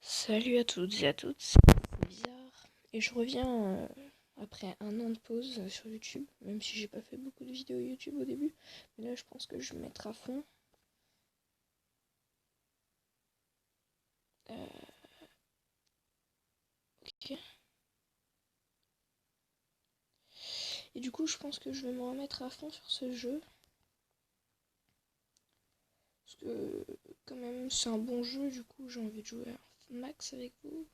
Salut à toutes et à toutes, c'est bizarre. Et je reviens après un an de pause sur YouTube, même si j'ai pas fait beaucoup de vidéos YouTube au début. Mais là je pense que je vais me mettre à fond. Ok. Et du coup je pense que je vais me remettre à fond sur ce jeu. Parce que quand même c'est un bon jeu, du coup j'ai envie de jouer un max avec vous.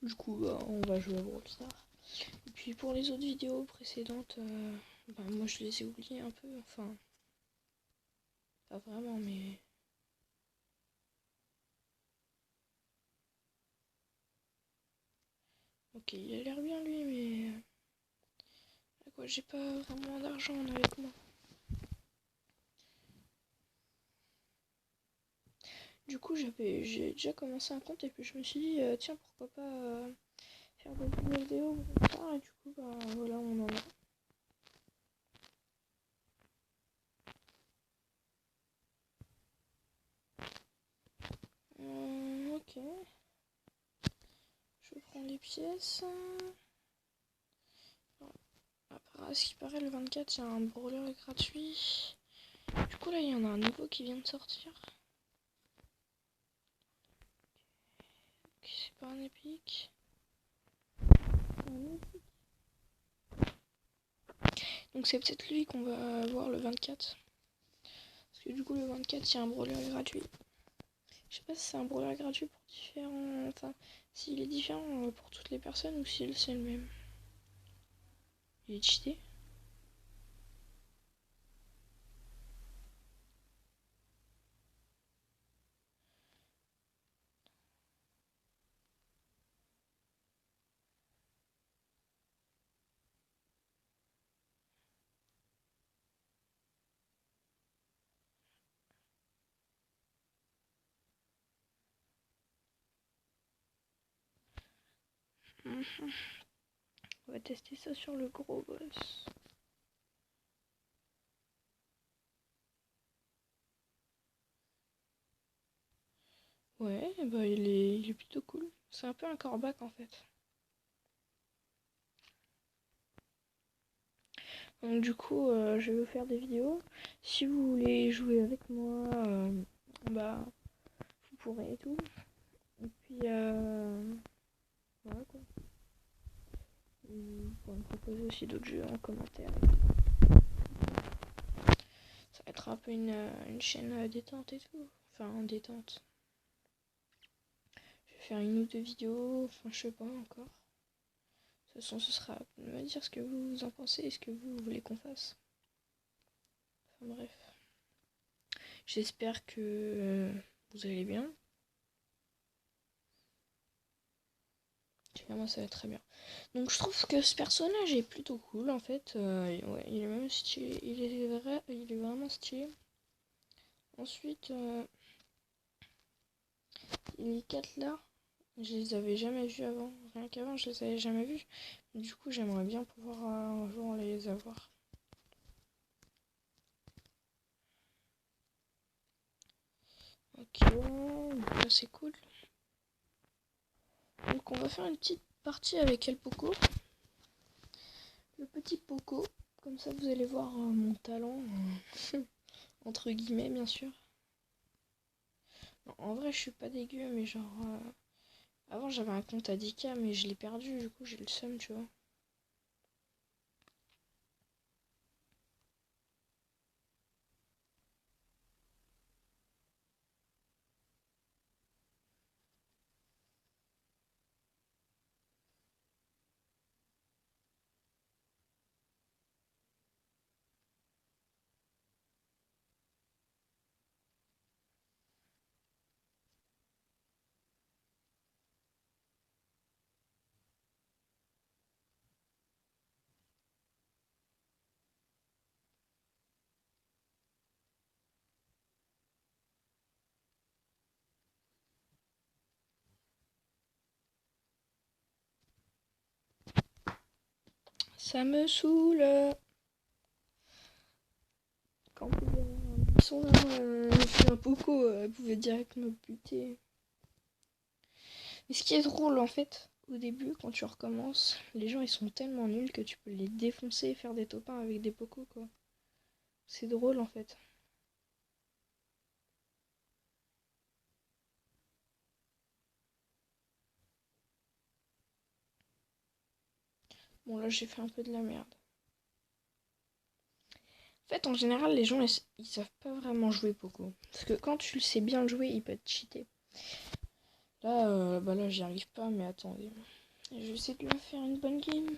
Du coup on va jouer à Brawl Stars. Et puis pour les autres vidéos précédentes, moi je les ai oubliées un peu, enfin pas vraiment mais... Ok, il a l'air bien lui, mais... Quoi, j'ai pas vraiment d'argent avec moi. Du coup, j'ai déjà commencé un compte et puis je me suis dit, tiens, pourquoi pas faire des vidéos comme ça. Et du coup, voilà, on en a. Ok. Je prends des pièces. Après, à ce qui paraît, le 24, il y a un brawler gratuit. Du coup, là, il y en a un nouveau qui vient de sortir. Ok, c'est pas un épique. Donc c'est peut-être lui qu'on va voir le 24. Parce que du coup, le 24, il y a un brawler gratuit. Je sais pas si c'est un brawler gratuit pour différents... Enfin, s'il est différent pour toutes les personnes ou si c'est le même. Il est cheaté. On va tester ça sur le gros boss. Ouais, bah il est plutôt cool. C'est un peu un corbac en fait. Donc du coup, je vais vous faire des vidéos. Si vous voulez jouer avec moi, bah vous pourrez et tout. Et puis voilà quoi. Vous pourrez me proposer aussi d'autres jeux en commentaire. Ça va être un peu une chaîne détente et tout. Enfin, détente. Je vais faire une ou deux vidéos, enfin je sais pas encore. De toute façon, ce sera à vous de me dire ce que vous en pensez et ce que vous voulez qu'on fasse. Enfin bref. J'espère que vous allez bien. Moi ça va très bien. Donc je trouve que ce personnage est plutôt cool en fait. Ouais, il est même stylé. Il est vraiment stylé. Ensuite, les 4 là, je les avais jamais vus avant. Rien qu'avant, je les avais jamais vus. Du coup, j'aimerais bien pouvoir un jour les avoir. Ok, ça c'est cool. Donc on va faire une petite partie avec El Poco. Le petit Poco. Comme ça, vous allez voir mon talent. Entre guillemets, bien sûr. Non, en vrai, je suis pas dégueu, mais genre... avant, j'avais un compte à 10K, mais je l'ai perdu, du coup, j'ai le seum, tu vois. Ça me saoule. Quand vous sont là, je suis un Poco, elle pouvait direct me buter. Mais ce qui est drôle en fait, au début, quand tu recommences, les gens ils sont tellement nuls que tu peux les défoncer et faire des top 1 avec des Pocos quoi. C'est drôle en fait. Bon là j'ai fait un peu de la merde. En fait en général les gens ils savent pas vraiment jouer Poco. Parce que quand tu le sais bien jouer, il peut être cheaté. Là, bah là j'y arrive pas mais attendez. Je vais essayer de me faire une bonne game.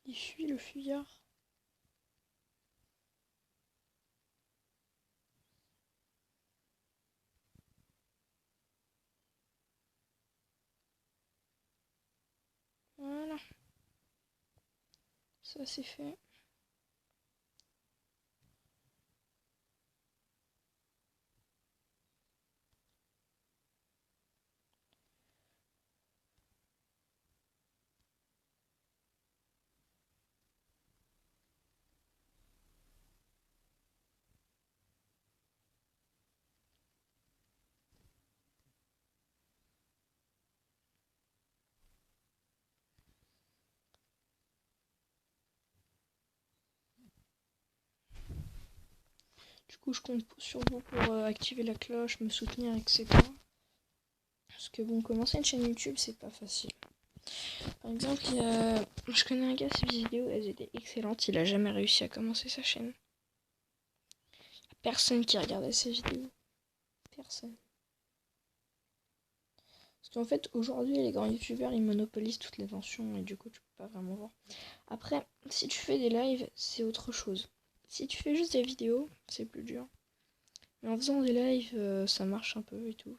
Il fuit le fuyard. Voilà. Ça c'est fait. Du coup je compte sur vous pour activer la cloche, me soutenir, etc. Parce que bon, commencer une chaîne YouTube c'est pas facile. Par exemple, je connais un gars, ses vidéos elles étaient excellentes, il a jamais réussi à commencer sa chaîne. Personne qui regardait ses vidéos. Personne. Parce qu'en fait, aujourd'hui, les grands youtubeurs, ils monopolisent toute l'attention et du coup, tu peux pas vraiment voir. Après, si tu fais des lives, c'est autre chose. Si tu fais juste des vidéos, c'est plus dur. Mais en faisant des lives, ça marche un peu et tout.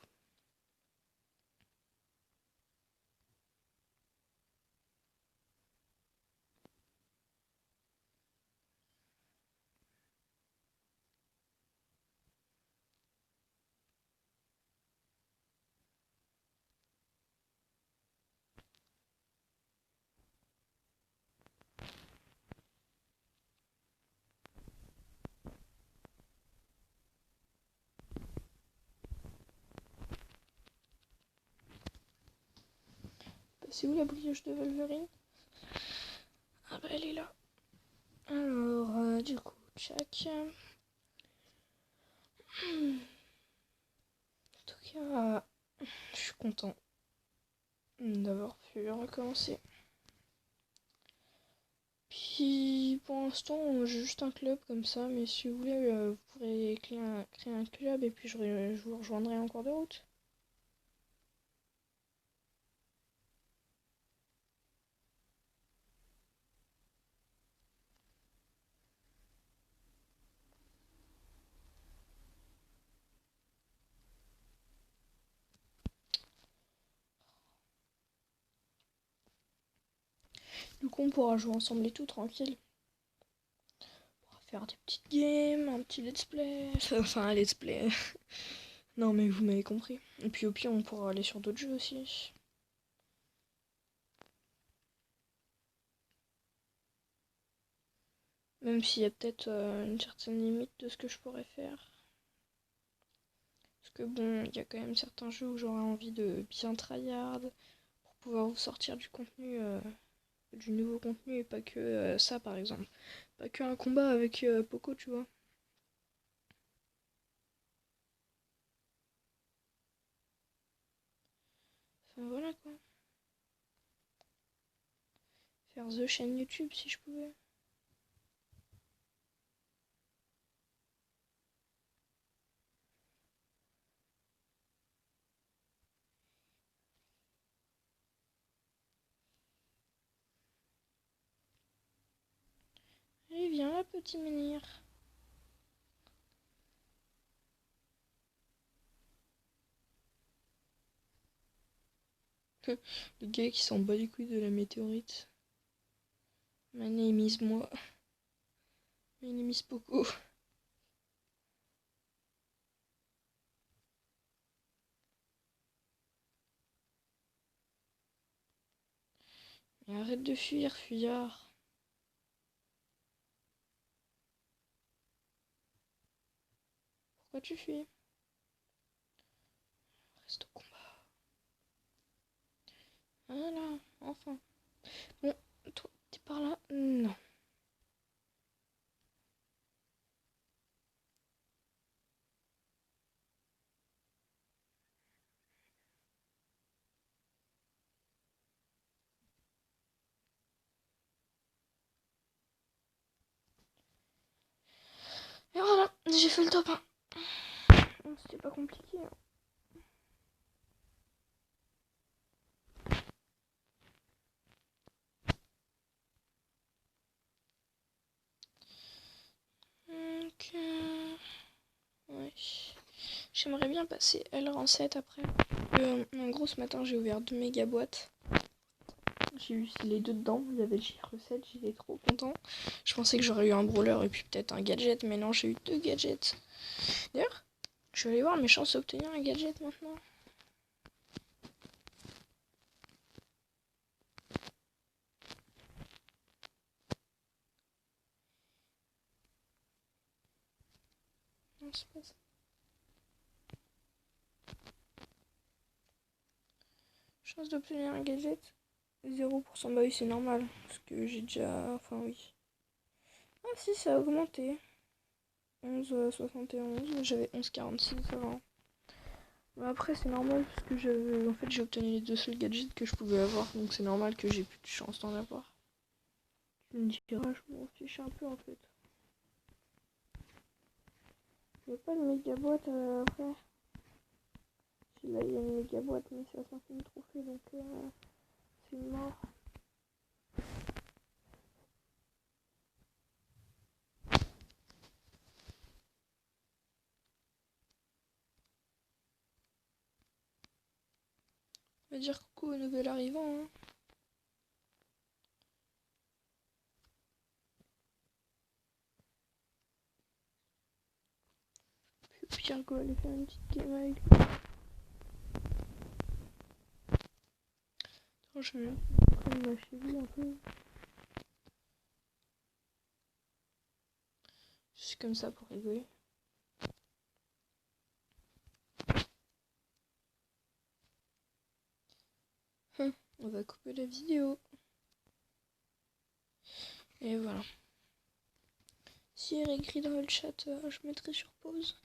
C'est où la brioche de Wolverine? Ah bah elle est là. Alors, du coup, tchac. En tout cas, je suis content d'avoir pu recommencer. Puis pour l'instant, j'ai juste un club comme ça, mais si vous voulez, vous pourrez créer un club et puis je vous rejoindrai en cours de route. Du coup, on pourra jouer ensemble et tout, tranquille. On pourra faire des petites games, un petit let's play. Enfin, un let's play. Non, mais vous m'avez compris. Et puis au pire, on pourra aller sur d'autres jeux aussi. Même s'il y a peut-être une certaine limite de ce que je pourrais faire. Parce que bon, il y a quand même certains jeux où j'aurais envie de bien tryhard pour pouvoir vous sortir du nouveau contenu et pas que ça par exemple. Pas que un combat avec Poco, tu vois. Enfin voilà quoi. Faire the chaîne YouTube si je pouvais. Allez viens là petit menhir. Le gars qui s'en bat les couilles de la météorite. My name is moi. My name is Poco. Mais arrête de fuir, fuyard. Pourquoi tu fuis? Reste au combat. Voilà, enfin. Bon, toi, t'es par là? Non. Et voilà, j'ai fait le top 1. C'était pas compliqué. Hein. Donc, ouais. J'aimerais bien passer L rang 7 après. En gros, ce matin, j'ai ouvert 2 méga boîtes. J'ai eu les deux dedans. Il y avait le JR7, j'étais trop content. Je pensais que j'aurais eu un brawler et puis peut-être un gadget, mais non, j'ai eu 2 gadgets. D'ailleurs, je vais aller voir mes chances d'obtenir un gadget maintenant. Non, c'est pas ça. Chance d'obtenir un gadget 0%. Bah oui, c'est normal. Parce que j'ai déjà. Enfin, oui. Ah, si, ça a augmenté. 11,71. J'avais 11,46 avant. Mais après, c'est normal. Parce que j'avais. En fait, j'ai obtenu les 2 seuls gadgets que je pouvais avoir. Donc, c'est normal que j'ai plus de chance d'en avoir. Tu me diras, je m'en fiche un peu en fait. Il n'y a pas de méga boîte après. Si là, il y a une méga boîte, mais c'est à 5000 trophées donc c'est mort. On va dire coucou au nouvel arrivant. Hein. Puis Pierre go aller faire une petite game avec lui. Attends, je vais prendre ma cheville un peu. Je suis comme ça pour rigoler. On va couper la vidéo. Et voilà. Si elle est écrit dans le chat, je mettrai sur pause.